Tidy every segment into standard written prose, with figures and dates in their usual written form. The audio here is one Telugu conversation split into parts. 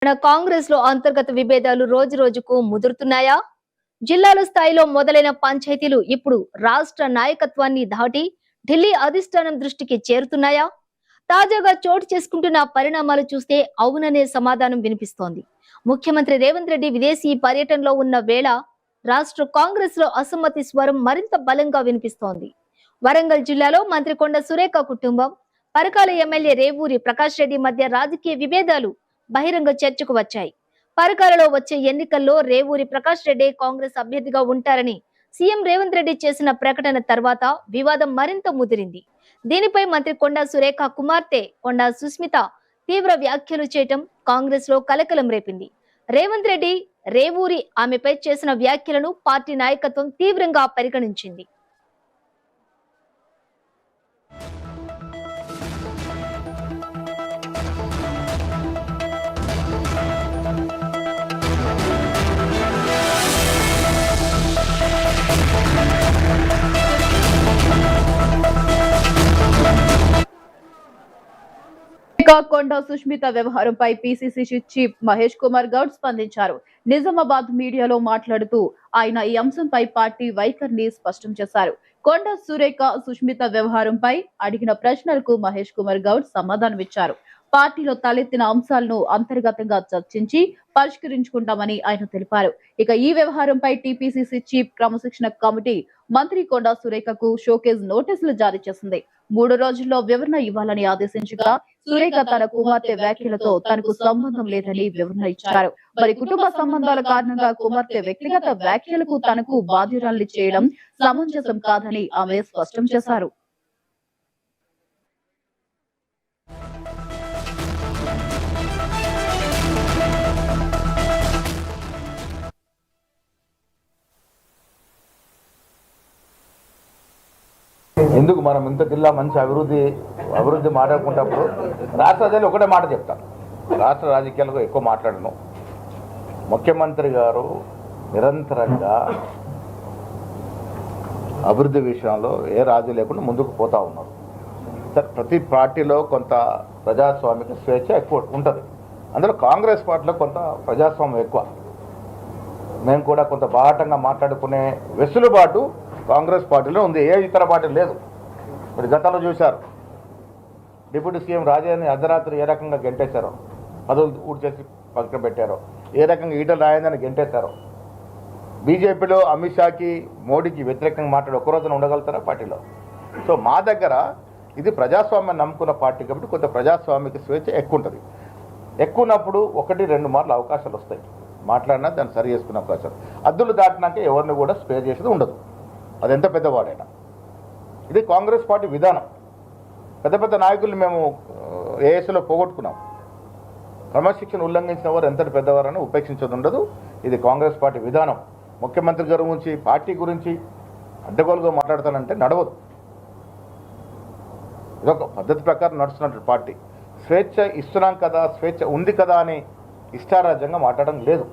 మన కాంగ్రెస్ లో అంతర్గత విభేదాలు రోజు రోజుకు ముదురుతున్నాయా? జిల్లాల స్థాయిలో మొదలైన పంచాయతీలు ఇప్పుడు రాష్ట్ర నాయకత్వాన్ని దాటి ఢిల్లీ అధిష్టానం దృష్టికి చేరుతున్నాయా? తాజాగా చోటు చేసుకుంటున్న పరిణామాలు చూస్తే అవుననే సమాధానం వినిపిస్తోంది. ముఖ్యమంత్రి రేవంత్ రెడ్డి విదేశీ పర్యటనలో ఉన్న వేళ రాష్ట్ర కాంగ్రెస్ లో అసమ్మతి స్వరం మరింత బలంగా వినిపిస్తోంది. వరంగల్ జిల్లాలో మంత్రి కొండ సురేఖ కుటుంబం, పరకాల ఎమ్మెల్యే రేవూరి ప్రకాష్ రెడ్డి మధ్య రాజకీయ విభేదాలు బహిరంగ చర్చకు వచ్చాయి. పరకాలలో వచ్చే ఎన్నికల్లో రేవూరి ప్రకాష్ రెడ్డి కాంగ్రెస్ అభ్యర్థిగా ఉంటారని సీఎం రేవంత్ రెడ్డి చేసిన ప్రకటన తర్వాత వివాదం మరింత ముదిరింది. దీనిపై మంత్రి కొండా సురేఖ కుమార్తె కొండా సుస్మిత తీవ్ర వ్యాఖ్యలు చేయటం కాంగ్రెస్ లో కలకలం రేపింది. రేవంత్ రెడ్డి రేవూరి ఆమెపై చేసిన వ్యాఖ్యలను పార్టీ నాయకత్వం తీవ్రంగా పరిగణించింది. కొండా సుష్మిత వ్యవహారంపై పిసిసి చీఫ్ మహేష్ కుమార్ గౌడ్ స్పందించారు. నిజామాబాద్ మీడియాలో మాట్లాడుతూ ఆయన ఈ అంశంపై పార్టీ వైఖరిని స్పష్టం చేశారు. కొండా సురేఖ సుష్మిత వ్యవహారంపై అడిగిన ప్రశ్నలకు మహేష్ కుమార్ గౌడ్ సమాధానమిచ్చారు. పార్టీలో తలెత్తిన అంశాలను అంతర్గతంగా చర్చించి పరిష్కరించుకుంటామని ఆయన తెలిపారు. ఇక ఈ వ్యవహారంపై టిపిసిసి చీఫ్ క్రమశిక్షణ కమిటీ మంత్రి కొండా సురేఖకు షోకేజ్ నోటీసులు జారీ చేసింది. 3 రోజుల్లో వివరణ ఇవ్వాలని ఆదేశించగా సురేఖ తన కుమార్తె వ్యాఖ్యలతో తనకు సంబంధం లేదని వివరణ ఇచ్చారు. మరి కుటుంబ సంబంధాల కారణంగా కుమార్తె వ్యక్తిగత వ్యాఖ్యలకు తనకు బాధ్యురాల్ని చేయడం సమంజసం కాదని ఆమె స్పష్టం చేశారు. ఎందుకు మనం ఇంత జిల్లా మంచి అభివృద్ధి మాట్లాడుకుంటప్పుడు రాష్ట్ర రాజకీయాలు ఒకటే మాట చెప్తాను. రాష్ట్ర రాజకీయాలకు ఎక్కువ మాట్లాడను. ముఖ్యమంత్రి గారు నిరంతరంగా అభివృద్ధి విషయంలో ఏ రాజీ లేకుండా ముందుకు పోతూ ఉన్నారు. ప్రతి పార్టీలో కొంత ప్రజాస్వామిక స్వేచ్ఛ ఎక్కువ ఉంటుంది. అందులో కాంగ్రెస్ పార్టీలో కొంత ప్రజాస్వామ్యం ఎక్కువ. మేము కూడా కొంత బాహటంగా మాట్లాడుకునే వెసులుబాటు కాంగ్రెస్ పార్టీలో ఉంది. ఏ ఇతర పార్టీ లేదు. మరి గతంలో చూశారు, డిప్యూటీ సీఎం రాజాని అర్ధరాత్రి ఏ రకంగా గెంటేశారో, పదవులు ఊడి చేసి పక్కన పెట్టారో, ఏ రకంగా ఈటల రాజేంద్రని గెంటేశారో. బీజేపీలో అమిత్ షాకి మోడీకి వ్యతిరేకంగా మాట్లాడి ఒక్కరోజున ఉండగలుగుతారా పార్టీలో? సో మా దగ్గర ఇది ప్రజాస్వామ్యం నమ్ముకున్న పార్టీ కాబట్టి కొంత ప్రజాస్వామిక స్వేచ్ఛ ఎక్కువ ఉంటుంది. ఎక్కువ ఉన్నప్పుడు 1-2 మార్లు అవకాశాలు వస్తాయి. మాట్లాడినా దాన్ని సరి చేసుకునే అవకాశాలు. అద్దులు దాటినాక ఎవరిని కూడా స్పేర్ చేసేది ఉండదు. అది ఎంత పెద్దవాడైనా. ఇది కాంగ్రెస్ పార్టీ విధానం. పెద్ద పెద్ద నాయకులు మేము ఏఎస్లో పోగొట్టుకున్నాం. క్రమశిక్షణ ఉల్లంఘించిన వారు ఎంతటి పెద్దవారని ఉపేక్షించదు ఉండదు. ఇది కాంగ్రెస్ పార్టీ విధానం. ముఖ్యమంత్రి గారి గురించి పార్టీ గురించి అడ్డగోలుగా మాట్లాడతానంటే నడవదు. ఇదొక పద్ధతి ప్రకారం నడుస్తున్నట్టు పార్టీ. స్వేచ్ఛ ఇస్తున్నాం కదా, స్వేచ్ఛ ఉంది కదా అని ఇష్టారాజ్యంగా మాట్లాడడం లేదు.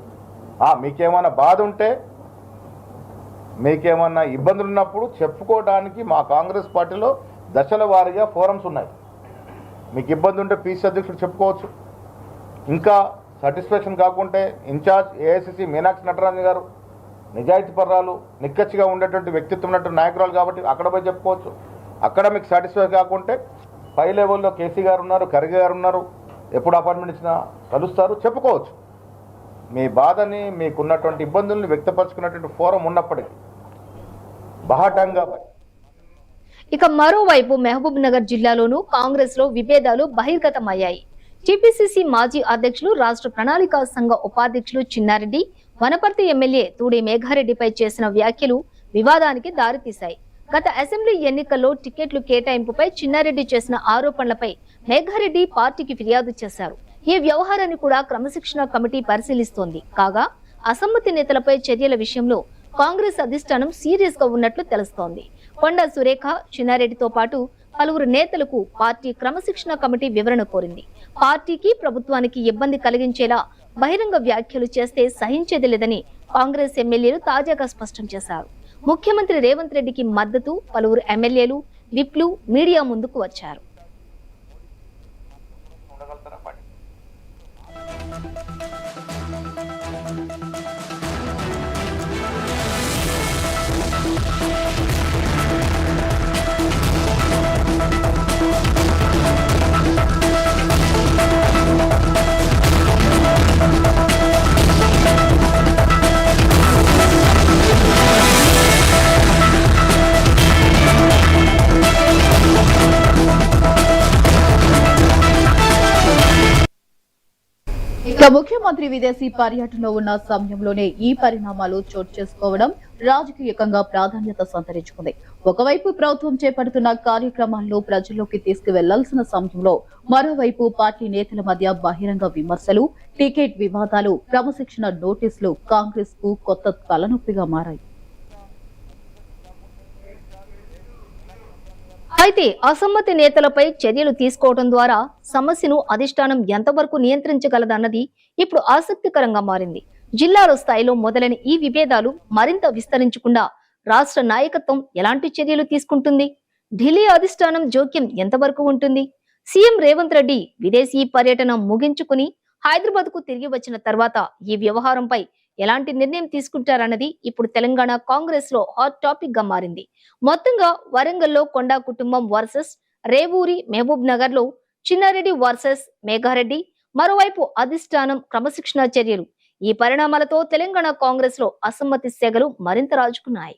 మీకేమైనా బాధ ఉంటే, మీకేమన్నా ఇబ్బందులు ఉన్నప్పుడు చెప్పుకోవడానికి మా కాంగ్రెస్ పార్టీలో దశల వారీగా ఫోరమ్స్ ఉన్నాయి. మీకు ఇబ్బంది ఉంటే పీసీ అధ్యక్షుడు చెప్పుకోవచ్చు. ఇంకా సాటిస్ఫాక్షన్ కాకుంటే ఇన్ఛార్జ్ ఏఐసిసి మీనాక్షి నటరాజన్ గారు నిజాయితీ పర్రాలు, నిక్కచ్చిగా ఉండేటువంటి వ్యక్తిత్వం ఉన్నటువంటి నాయకురాలు కాబట్టి అక్కడ పోయి చెప్పుకోవచ్చు. అక్కడ మీకు సాటిస్ఫై కాకుంటే పై లెవెల్లో కేసీ గారు ఉన్నారు, ఖర్గే గారు ఉన్నారు, ఎప్పుడు అపాయింట్మెంట్ ఇచ్చినా కలుస్తారు, చెప్పుకోవచ్చు. మీ బాధని, మీకున్నటువంటి ఇబ్బందుల్ని వ్యక్తపరచుకున్నటువంటి ఫోరం ఉన్నప్పటికీ బహాటంగా. ఇక మరోవైపు మహబూబ్ నగర్ జిల్లాలోనూ కాంగ్రెస్ లో విభేదాలు బహిర్గతమయ్యాయి. టిపిసిసి మాజీ అధ్యక్షులు, రాష్ట్ర ప్రణాళికా సంఘ ఉపాధ్యక్షులు చిన్నారెడ్డి వనపర్తి ఎమ్మెల్యే తూడి మేఘారెడ్డిపై చేసిన వ్యాఖ్యలు వివాదానికి దారితీశాయి. గత అసెంబ్లీ ఎన్నికల్లో టికెట్లు కేటాయింపుపై చిన్నారెడ్డి చేసిన ఆరోపణలపై మేఘారెడ్డి పార్టీకి ఫిర్యాదు చేశారు. ఈ వ్యవహారాన్ని కూడా క్రమశిక్షణ కమిటీ పరిశీలిస్తోంది. కాగా అసమ్మతి నేతలపై చర్యల విషయంలో కాంగ్రెస్ అధిష్టానం సీరియస్ గా ఉన్నట్లు తెలుస్తోంది. కొండా సురేఖ, చిన్నారెడ్డితో పాటు పలువురు నేతలకు పార్టీ క్రమశిక్షణ కమిటీ వివరణ కోరింది. పార్టీకి, ప్రభుత్వానికి ఇబ్బంది కలిగించేలా బహిరంగ వ్యాఖ్యలు చేస్తే సహించేది లేదని కాంగ్రెస్ ఎమ్మెల్యేలు తాజాగా స్పష్టం చేశారు. ముఖ్యమంత్రి రేవంత్ రెడ్డికి మద్దతు పలువురు ఎమ్మెల్యేలు, విప్లు మీడియా ముందుకు వచ్చారు. ఇక ముఖ్యమంత్రి విదేశీ పర్యటనలో ఉన్న సమయంలోనే ఈ పరిణామాలు చోటు చేసుకోవడం రాజకీయంగా ప్రాధాన్యత సంతరించుకుంది. ఒకవైపు ప్రభుత్వం చేపడుతున్న కార్యక్రమాలను ప్రజల్లోకి తీసుకువెళ్లాల్సిన సమయంలో మరోవైపు పార్టీ నేతల మధ్య బహిరంగ విమర్శలు, టికెట్ వివాదాలు, క్రమశిక్షణ నోటీసులు కాంగ్రెస్ కు కొత్త తలనొప్పిగా మారాయి. అయితే అసమ్మతి నేతలపై చర్యలు తీసుకోవడం ద్వారా సమస్యను అధిష్టానం ఎంతవరకు నియంత్రించగలదన్నది ఇప్పుడు ఆసక్తికరంగా మారింది. జిల్లాల స్థాయిలో మొదలైన ఈ విభేదాలు మరింత విస్తరించకుండా రాష్ట్ర నాయకత్వం ఎలాంటి చర్యలు తీసుకుంటుంది? ఢిల్లీ అధిష్టానం జోక్యం ఎంతవరకు ఉంటుంది? సీఎం రేవంత్ రెడ్డి విదేశీ పర్యటన ముగించుకుని హైదరాబాద్ కు తిరిగి వచ్చిన తర్వాత ఈ వ్యవహారంపై ఎలాంటి నిర్ణయం తీసుకుంటారన్నది ఇప్పుడు తెలంగాణ కాంగ్రెస్ లో హాట్ టాపిక్ గా మారింది. మొత్తంగా వరంగల్లో కొండా కుటుంబం వర్సెస్ రేవూరి మహబూబ్ నగర్ లో చిన్నారెడ్డి వర్సెస్ మేఘారెడ్డి, మరోవైపు అధిష్టానం క్రమశిక్షణ చర్యలు. ఈ పరిణామాలతో తెలంగాణ కాంగ్రెస్ లో అసమ్మతి సెగలు మరింత రాజుకున్నాయి.